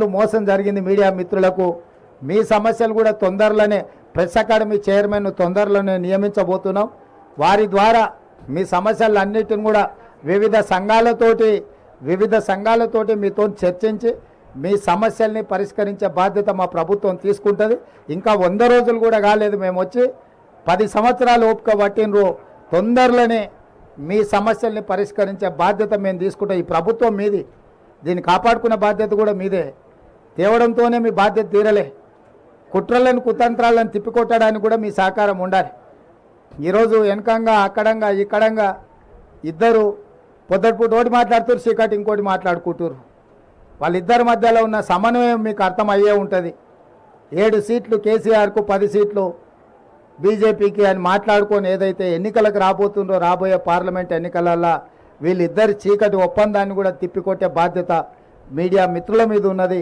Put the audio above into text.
మోసం జరిగింది మీడియా మిత్రులకు. మీ సమస్యలు కూడా తొందరలోనే ప్రెస్ అకాడమీ చైర్మన్ తొందరలోనే నియమించబోతున్నాం. వారి ద్వారా మీ సమస్యలన్నిటిని కూడా వివిధ సంఘాలతోటి మీతో చర్చించి మీ సమస్యల్ని పరిష్కరించే బాధ్యత మా ప్రభుత్వం తీసుకుంటుంది. ఇంకా 100 రోజులు కూడా కాలేదు, మేము వచ్చి 10 సంవత్సరాలు ఓపిక పట్టినరు. తొందరలోనే మీ సమస్యల్ని పరిష్కరించే బాధ్యత మేము తీసుకుంటాం. ఈ ప్రభుత్వం మీది, దీన్ని కాపాడుకునే బాధ్యత కూడా మీదే. తేవడంతోనే మీ బాధ్యత తీరలే. కుట్రలను కుతంత్రాలను తిప్పికొట్టడానికి కూడా మీ సహకారం ఉండాలి. ఈరోజు వెనకంగా అక్కడంగా ఇక్కడంగా ఇద్దరు పొద్దుటిపూట ఒకటి మాట్లాడుతారు, చీకటి ఇంకోటి మాట్లాడుకుంటారు. వాళ్ళిద్దరి మధ్యలో ఉన్న సమన్వయం మీకు అర్థమయ్యే ఉంటుంది. 7 సీట్లు కేసీఆర్కు, 10 సీట్లు బీజేపీకి అని మాట్లాడుకొని ఏదైతే ఎన్నికలకు రాబోతుందో, రాబోయే పార్లమెంట్ ఎన్నికలలో వీళ్ళిద్దరి చీకటి ఒప్పందాన్ని కూడా తిప్పికొట్టే బాధ్యత మీడియా మిత్రుల మీద ఉన్నది.